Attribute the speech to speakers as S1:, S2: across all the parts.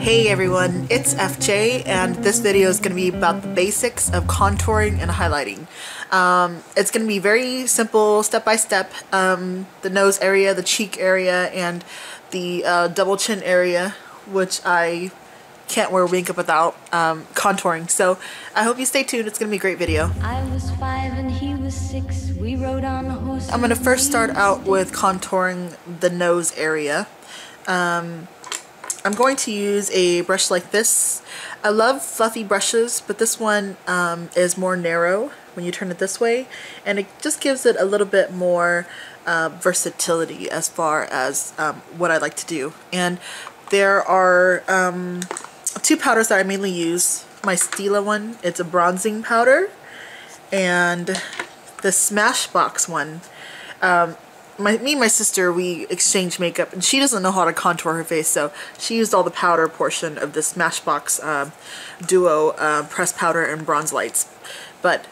S1: Hey everyone, it's FJ and this video is going to be about the basics of contouring and highlighting. It's going to be very simple, step by step. The nose area, the cheek area, and the double chin area, which I can't wear makeup without contouring. So I hope you stay tuned, it's going to be a great video.
S2: I was 5 and he was 6. We rode on a horse.
S1: I'm going to first start out with contouring the nose area. I'm going to use a brush like this. I love fluffy brushes, but this one is more narrow when you turn it this way, and it just gives it a little bit more versatility as far as what I like to do. And there are two powders that I mainly use. My Stila one, it's a bronzing powder, and the Smashbox one. Me and my sister, we exchanged makeup, and she doesn't know how to contour her face, so she used all the powder portion of the Smashbox Duo press powder and bronze lights. But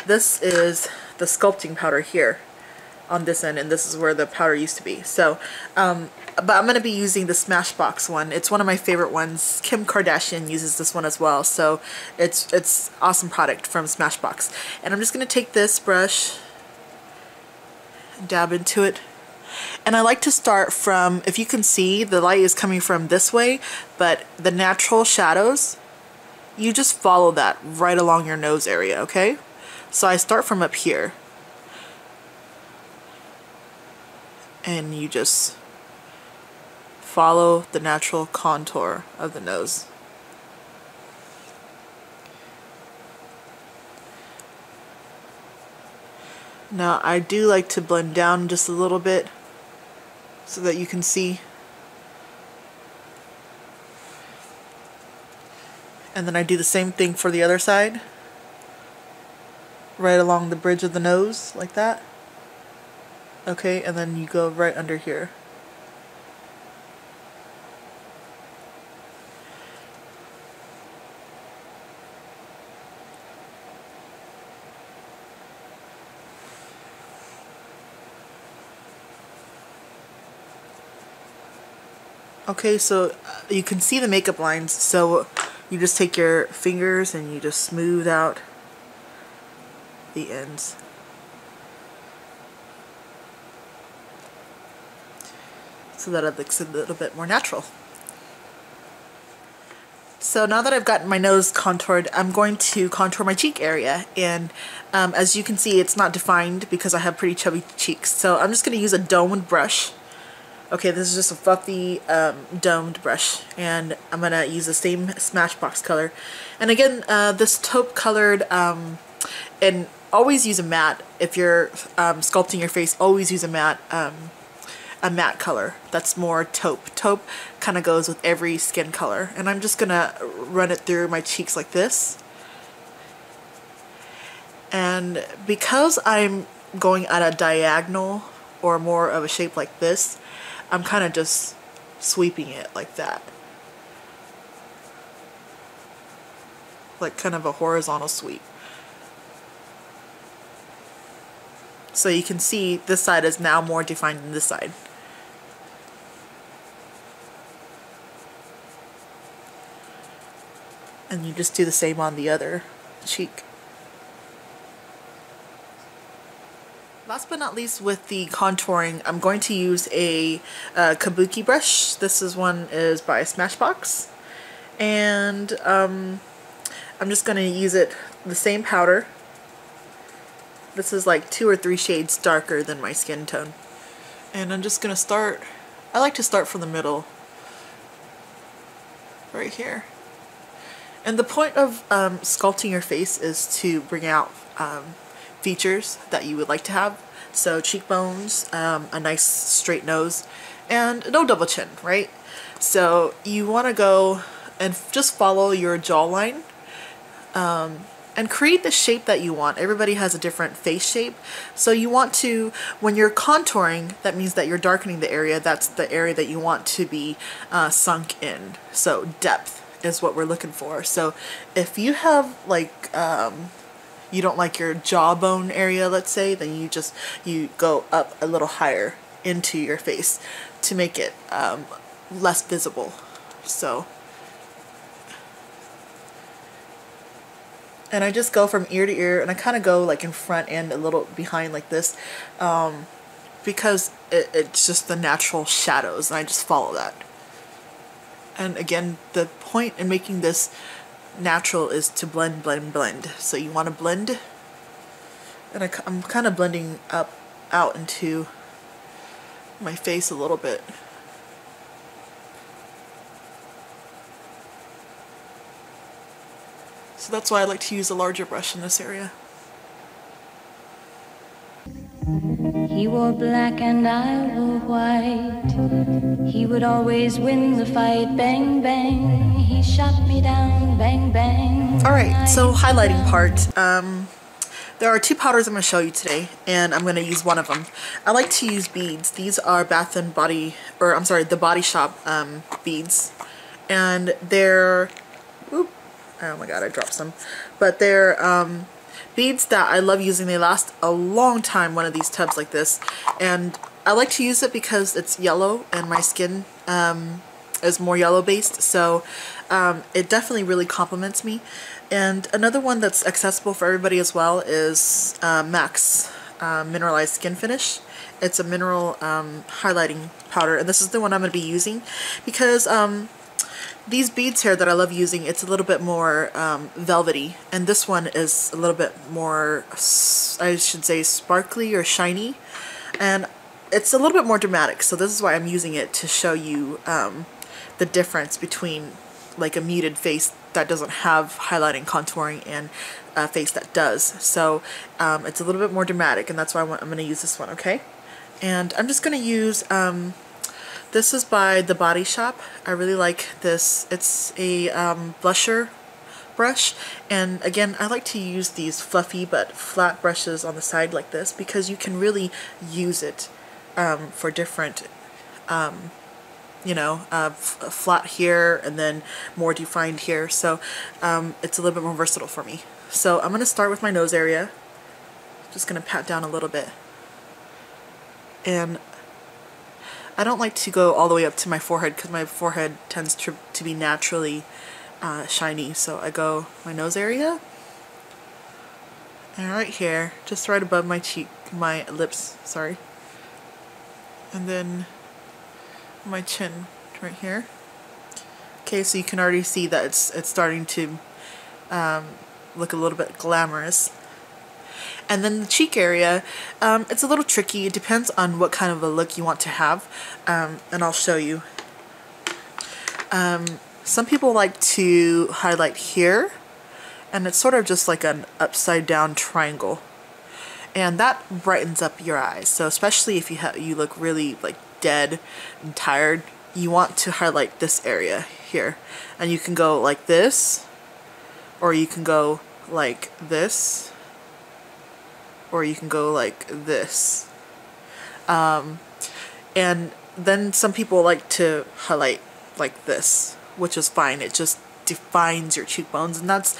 S1: this is the sculpting powder here on this end, and this is where the powder used to be. So, but I'm going to be using the Smashbox one. It's one of my favorite ones. Kim Kardashian uses this one as well, so it's awesome product from Smashbox. And I'm just going to take this brush, dab into it, and I like to start from, if you can see, the light is coming from this way, but the natural shadows, you just follow that right along your nose area, okay? So I start from up here, and you just follow the natural contour of the nose. Now I do like to blend down just a little bit so that you can see. And then I do the same thing for the other side. Right along the bridge of the nose, like that. Okay, and then you go right under here. Okay, so you can see the makeup lines, so you just take your fingers and you just smooth out the ends. So that it looks a little bit more natural. So now that I've gotten my nose contoured, I'm going to contour my cheek area, and as you can see, it's not defined because I have pretty chubby cheeks. So I'm just going to use a domed brush. Okay, this is just a fluffy domed brush, and I'm going to use the same Smashbox color. And again, this taupe colored, and always use a matte. If you're sculpting your face, always use a matte color. That's more taupe. Taupe kind of goes with every skin color. And I'm just going to run it through my cheeks like this. And because I'm going at a diagonal or more of a shape like this, I'm kind of just sweeping it like that. Like kind of a horizontal sweep. So you can see this side is now more defined than this side. And you just do the same on the other cheek. Last but not least, with the contouring, I'm going to use a kabuki brush. This one is by Smashbox, and I'm just going to use the same powder. This is like 2 or 3 shades darker than my skin tone, and I'm just going to start. I like to start from the middle, right here. And the point of sculpting your face is to bring out features that you would like to have. So cheekbones, a nice straight nose, and no double chin, right? So you want to go and just follow your jawline and create the shape that you want. Everybody has a different face shape. So you want to, when you're contouring, that means that you're darkening the area. That's the area that you want to be sunk in. So depth is what we're looking for. So if you have like you don't like your jawbone area, let's say, then you go up a little higher into your face to make it less visible. So And I just go from ear to ear, and I kind of go like in front and a little behind like this, because it's just the natural shadows, and I just follow that. And again, the point in making this natural is to blend, blend, blend. So you want to blend, and I'm kind of blending out into my face a little bit. So that's why I like to use a larger brush in this area.
S2: He wore black and I wore white. He would always win the fight. Bang, bang. He shot me down. Bang, bang.
S1: Alright, so highlighting part. There are two powders I'm going to show you today, and I'm going to use one of them. I like to use beads. These are Bath and Body, or I'm sorry, the Body Shop beads. And they're, oh my god, I dropped some. But they're beads that I love using. They last a long time, one of these tubs like this. And I like to use it because it's yellow and my skin is more yellow based. So it definitely really complements me. And another one that's accessible for everybody as well is MAC's Mineralized Skin Finish. It's a mineral highlighting powder, and this is the one I'm going to be using because these beads here that I love using, it's a little bit more velvety, and this one is a little bit more, I should say, sparkly or shiny, and it's a little bit more dramatic. So this is why I'm using it, to show you the difference between like a muted face that doesn't have highlighting, contouring, and a face that does. So it's a little bit more dramatic, and that's why I'm going to use this one, okay? And I'm just going to use, this is by The Body Shop. I really like this. It's a blusher brush, and again, I like to use these fluffy but flat brushes on the side like this because you can really use it for different you know, flat here and then more defined here. So it's a little bit more versatile for me. So I'm going to start with my nose area. Just going to pat down a little bit. And I don't like to go all the way up to my forehead because my forehead tends to be naturally shiny. So I go my nose area. And right here, just right above my cheek, my lips, sorry. And then my chin right here. Okay, so you can already see that it's starting to look a little bit glamorous. And then the cheek area, it's a little tricky. It depends on what kind of a look you want to have, and I'll show you. Some people like to highlight here, and it's sort of just like an upside down triangle, and that brightens up your eyes. So especially if you look really like dead and tired, you want to highlight this area here, and you can go like this, or you can go like this, or you can go like this. And then some people like to highlight like this, which is fine. It just defines your cheekbones, and that's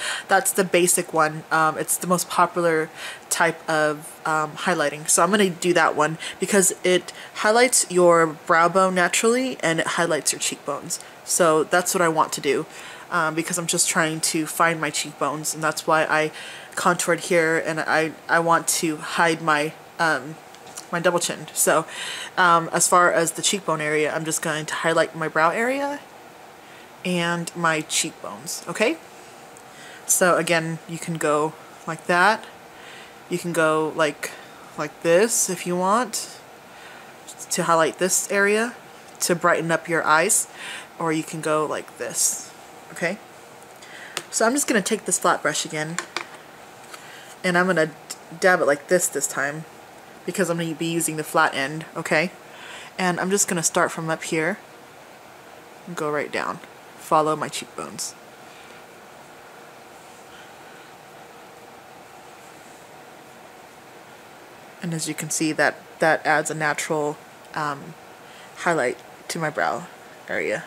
S1: the basic one. It's the most popular type of highlighting. So I'm going to do that one because it highlights your brow bone naturally, and it highlights your cheekbones. So that's what I want to do because I'm just trying to find my cheekbones, and that's why I contoured here, and I want to hide my my double chin. So as far as the cheekbone area, I'm just going to highlight my brow area and my cheekbones. Okay, so again, you can go like that, you can go like this if you want to highlight this area to brighten up your eyes, or you can go like this. Okay, so I'm just gonna take this flat brush again, and I'm gonna dab it like this time because I'm gonna be using the flat end. Okay, and I'm just gonna start from up here and go right down. Follow my cheekbones. And as you can see, that adds a natural highlight to my brow area.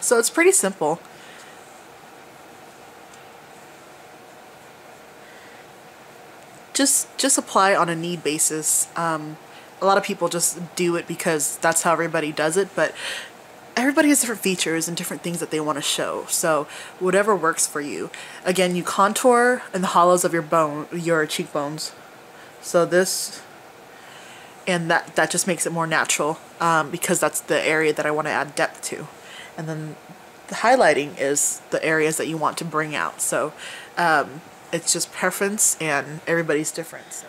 S1: So it's pretty simple. Just apply on a need basis. A lot of people just do it because that's how everybody does it, but everybody has different features and different things that they want to show. So whatever works for you. Again, you contour in the hollows of your cheekbones. So this, and that just makes it more natural, because that's the area that I want to add depth to. And then the highlighting is the areas that you want to bring out. So it's just preference, and everybody's different. So.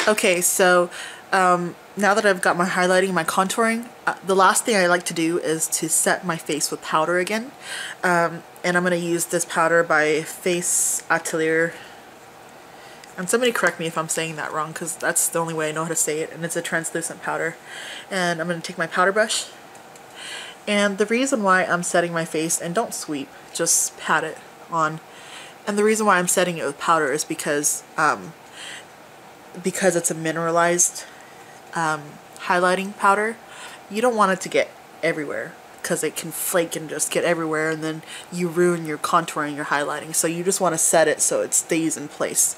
S1: Okay, so now that I've got my highlighting, my contouring, the last thing I like to do is to set my face with powder again. And I'm going to use this powder by Face Atelier. And somebody correct me if I'm saying that wrong, because that's the only way I know how to say it. And it's a translucent powder. And I'm going to take my powder brush. And the reason why I'm setting my face, and don't sweep, just pat it on. And the reason why I'm setting it with powder is because it's a mineralized highlighting powder. You don't want it to get everywhere, because it can flake and just get everywhere, and then you ruin your contouring, your highlighting. So you just want to set it so it stays in place.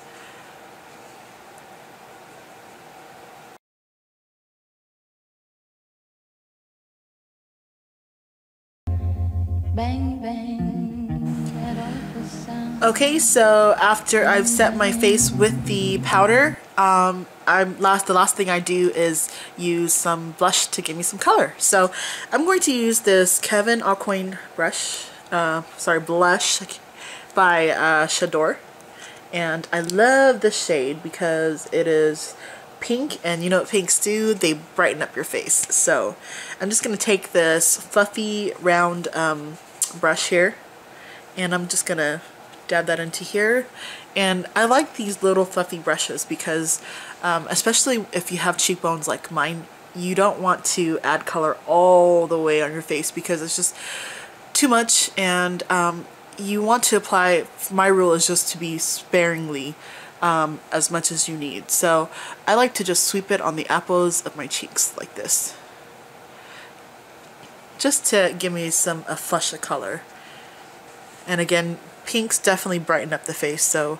S2: Bang, bang, that awful sound.
S1: Okay, so after I've set my face with the powder, the last thing I do is use some blush to give me some color. So I'm going to use this Kevin Aucoin blush by Shador, and I love this shade because it is pink, and you know what pinks do? They brighten up your face. So I'm just going to take this fluffy round brush here, and I'm just going to dab that into here. And I like these little fluffy brushes because especially if you have cheekbones like mine, you don't want to add color all the way on your face because it's just too much, and you want to apply, my rule is just to be sparingly as much as you need. So I like to just sweep it on the apples of my cheeks like this, just to give me a flush of color. And again, pinks definitely brighten up the face, so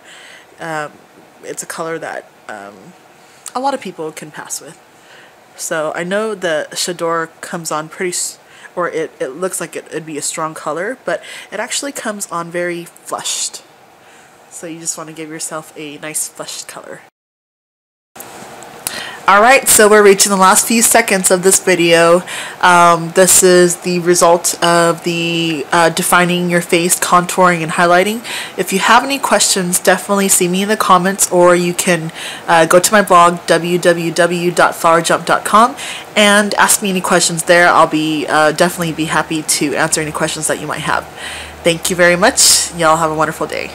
S1: it's a color that a lot of people can pass with. So I know the Shador comes on pretty, or it looks like it'd be a strong color, but it actually comes on very flushed. So you just want to give yourself a nice flushed color. Alright, so we're reaching the last few seconds of this video. This is the result of the defining your face, contouring, and highlighting. If you have any questions, definitely see me in the comments, or you can go to my blog, www.flowerjump.com, and ask me any questions there. I'll be definitely be happy to answer any questions that you might have. Thank you very much. Y'all have a wonderful day.